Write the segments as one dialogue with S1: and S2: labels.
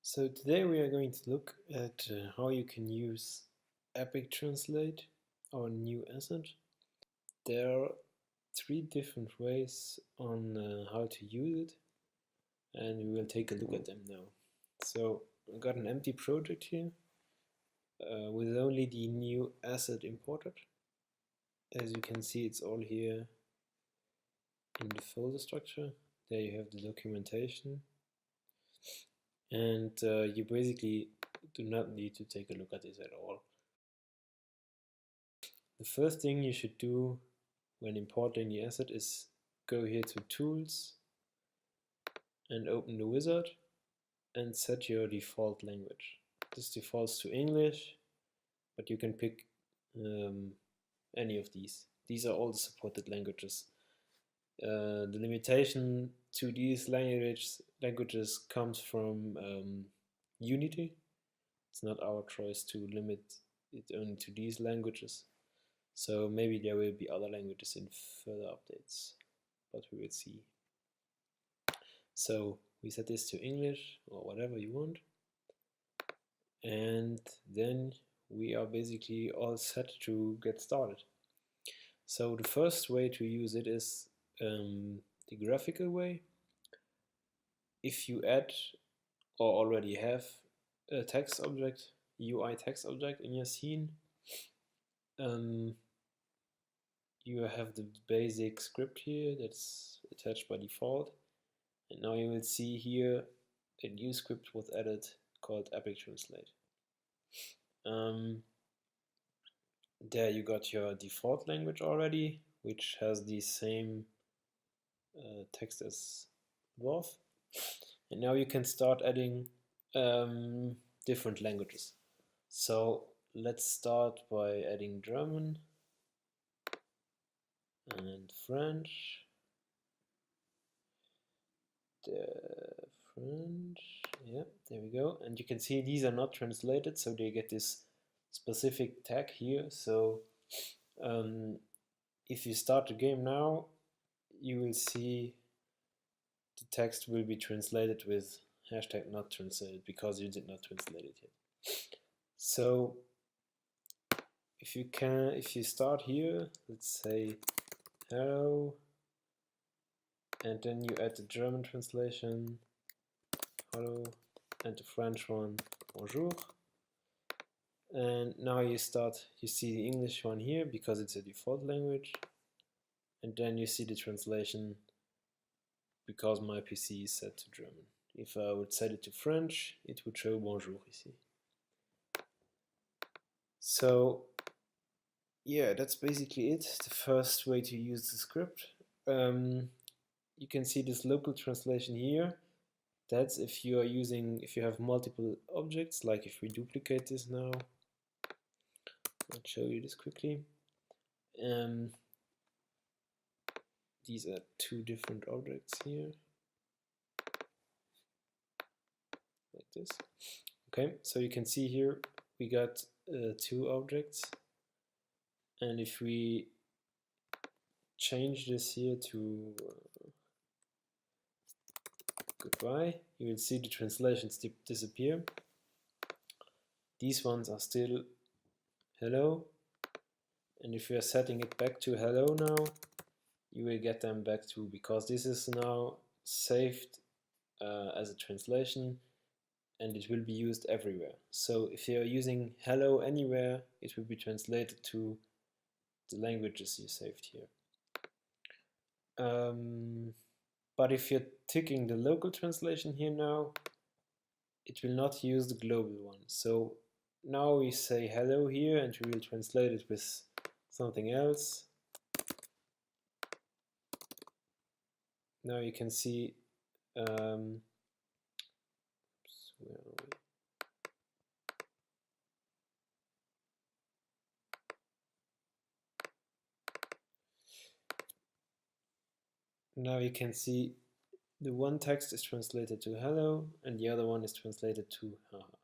S1: So today we are going to look at how you can use EpicTranslate, our new asset. There are three different ways on how to use it, and we will take a look at them now. So I've got an empty project here with only the new asset imported. As you can see, it's all here in the folder structure. There you have the documentation. And you basically do not need to take a look at this at all. The first thing you should do when importing the asset is go here to Tools and open the wizard and set your default language. This defaults to English, but you can pick any of these. These are all the supported languages. The limitation to these languages comes from Unity. It's not our choice to limit it only to these languages. So maybe there will be other languages in further updates, but we will see. So we set this to English or whatever you want. And then we are basically all set to get started. So the first way to use it is the graphical way. If you add or already have a text object, UI text object in your scene, you have the basic script here that's attached by default, and now you will see here a new script was added called EpicTranslate. There you got your default language already, which has the same text as above, and now you can start adding different languages. So let's start by adding German and French. Yeah, there we go. And you can see these are not translated, so they get this specific tag here. So if you start the game now, you will see the text will be translated with hashtag not translated because you did not translate it yet. So if you start here, let's say hello, and then you add the German translation, hello, and the French one, bonjour. And now you see the English one here because it's a default language. And then you see the translation because my PC is set to German. If I would set it to French, it would show bonjour ici. So yeah, that's basically it. The first way to use the script. You can see this local translation here. That's if you have multiple objects, like if we duplicate this now. I'll show you this quickly. These are two different objects here, like this. Okay, so you can see here we got two objects, and if we change this here to goodbye, you will see the translations disappear. These ones are still hello, and if we are setting it back to hello now, you will get them back to, because this is now saved as a translation and it will be used everywhere. So if you're using hello anywhere, it will be translated to the languages you saved here. But if you're ticking the local translation here now, it will not use the global one. So now we say hello here and we will translate it with something else. Now you can see where are we? Now you can see the one text is translated to hello and the other one is translated to haha.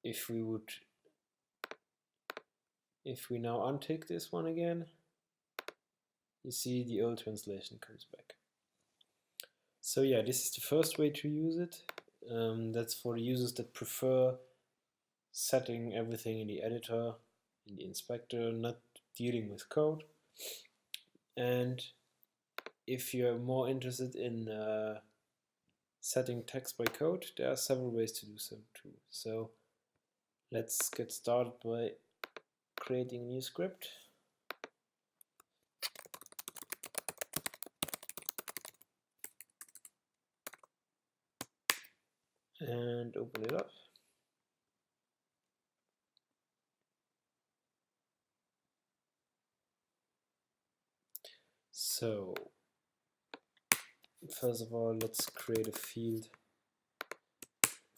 S1: If we now untick this one again, you see the old translation comes back. So yeah, this is the first way to use it. That's for the users that prefer setting everything in the editor, in the inspector, not dealing with code. And if you're more interested in setting text by code, there are several ways to do so too. So let's get started by creating a new script. And open it up. So first of all, let's create a field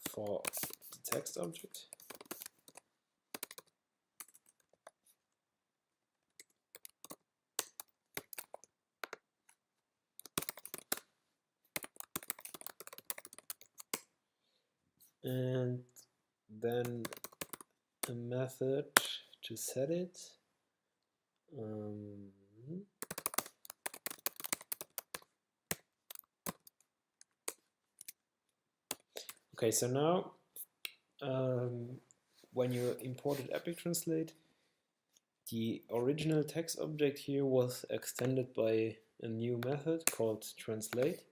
S1: for the text object. And then a method to set it. Okay, so now when you imported EpicTranslate, the original text object here was extended by a new method called translate.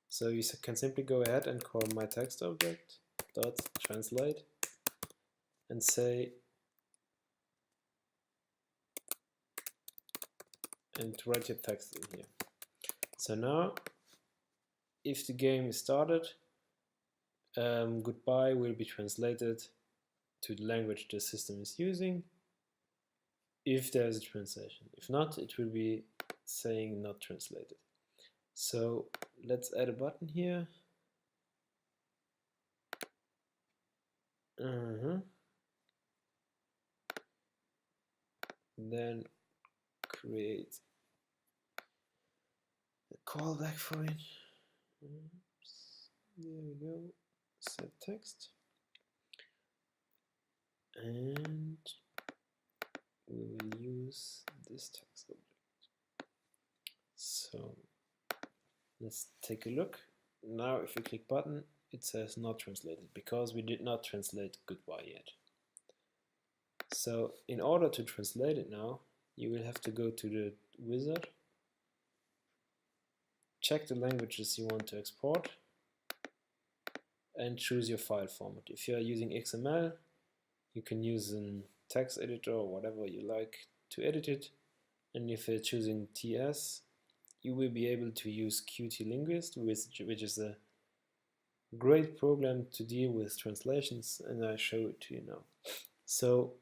S1: So you can simply go ahead and call my text object dot translate and say, and write your text in here. So now, if the game is started, goodbye will be translated to the language the system is using, if there is a translation. If not, it will be saying not translated. So let's add a button here. Then create a callback for it. Oops. There we go. Set text. And we will use this text object. So let's take a look. Now if we click button, it says not translated because we did not translate goodbye yet. So in order to translate it now, you will have to go to the wizard, check the languages you want to export, and choose your file format. If you are using XML, you can use a text editor or whatever you like to edit it. And if you're choosing TS, you will be able to use QT Linguist, which is a great program to deal with translations, and I show it to you now. So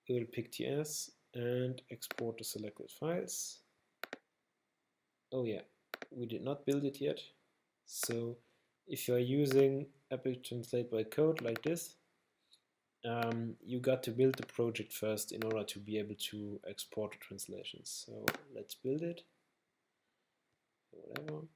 S1: we will pick TS and export the selected files. Oh yeah, we did not build it yet. So if you are using EpicTranslate by code like this, you got to build the project first in order to be able to export the translations. So let's build it. Whatever.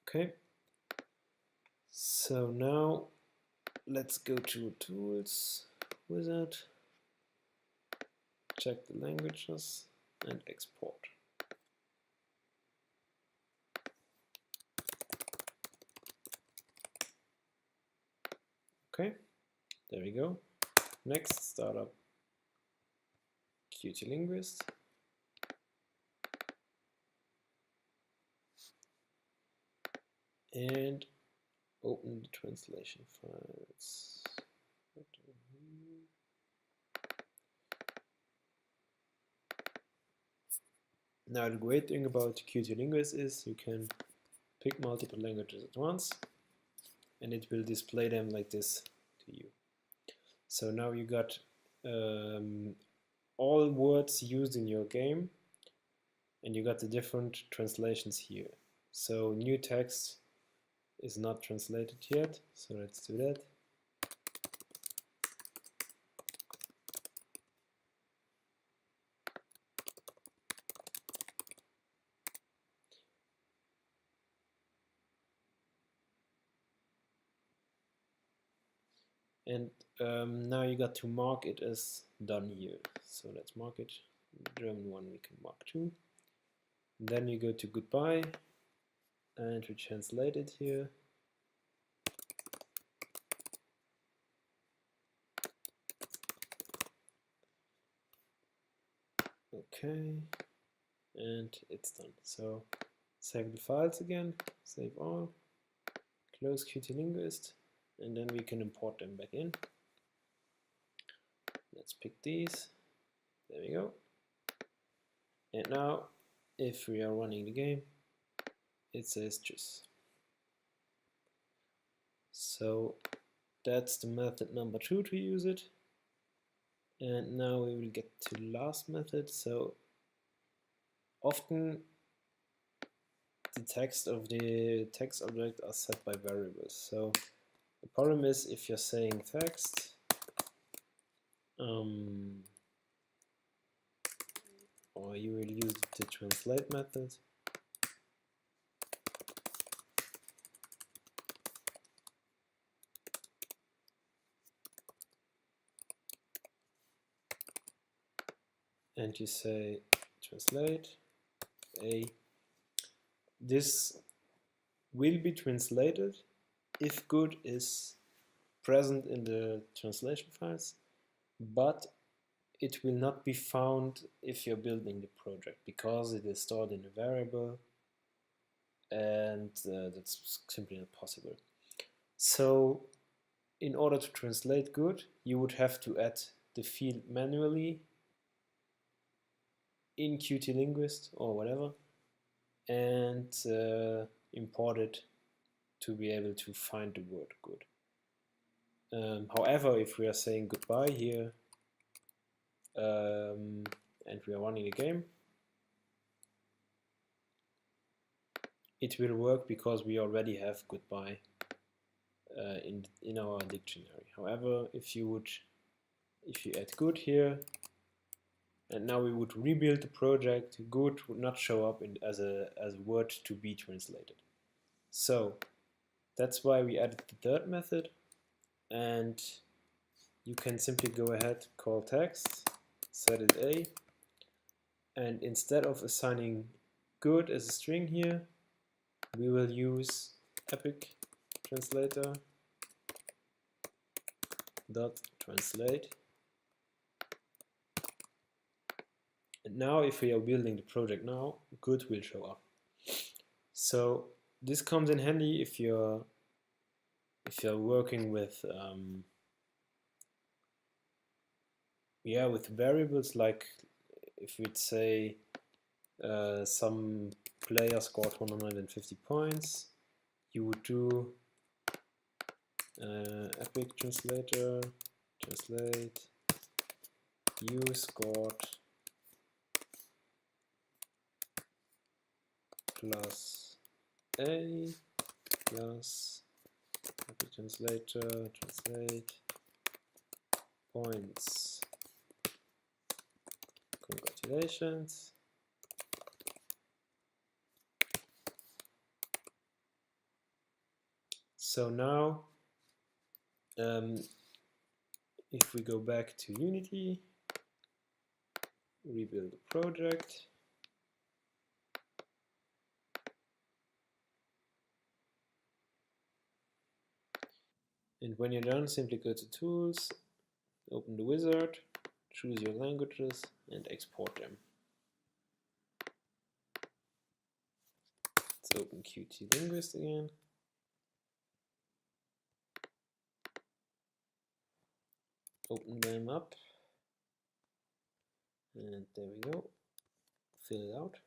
S1: Okay. So now let's go to Tools, Wizard, check the languages, and export. Okay, there we go. Next, start up QT Linguist. And open the translation files. Now the great thing about QT Linguist is you can pick multiple languages at once and it will display them like this to you. So now you got all words used in your game and you got the different translations here. So new text is not translated yet, so let's do that. And now you got to mark it as done here. So let's mark it. German one we can mark too. Then you go to goodbye and we translate it here. Okay, and it's done. So save the files again, save all, close QT Linguist, and then we can import them back in. Let's pick these. There we go. And now, if we are running the game, it says tschüss. So that's the method number 2 to use it. And now we will get to the last method. So often the text of the text object are set by variables. So the problem is if you're saying text, or you will use the translate method. And you say translate a. This will be translated if good is present in the translation files, but it will not be found if you're building the project because it is stored in a variable, and that's simply not possible. So in order to translate good, you would have to add the field manually in QT Linguist or whatever, and import it to be able to find the word good. However, if we are saying goodbye here and we are running a game, it will work because we already have goodbye in our dictionary. However, if you add good here, and now we would rebuild the project, good would not show up as a word to be translated. So that's why we added the third method, and you can simply go ahead, call text, set it a, and instead of assigning good as a string here, we will use EpicTranslator.translate. And now if we are building the project now, good will show up. So this comes in handy if you're working with with variables, like if we'd say some player scored 150 points, you would do EpicTranslator translate you scored plus a plus EpicTranslator translate points. Congratulations. So now, if we go back to Unity, rebuild the project, and when you're done, simply go to Tools, open the wizard, choose your languages, and export them. Let's open QT Linguist again. Open them up, and there we go. Fill it out.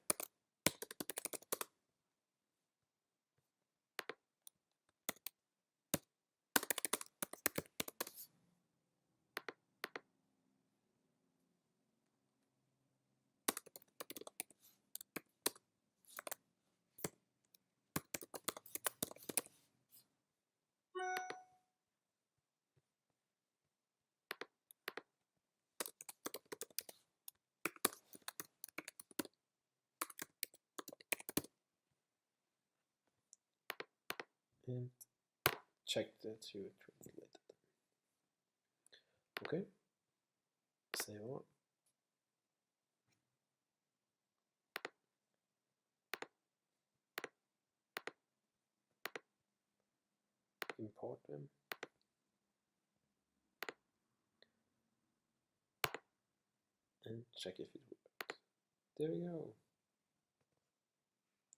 S1: And check that you translated. Okay, save on. Import them. And check if it works. There we go.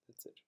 S1: That's it.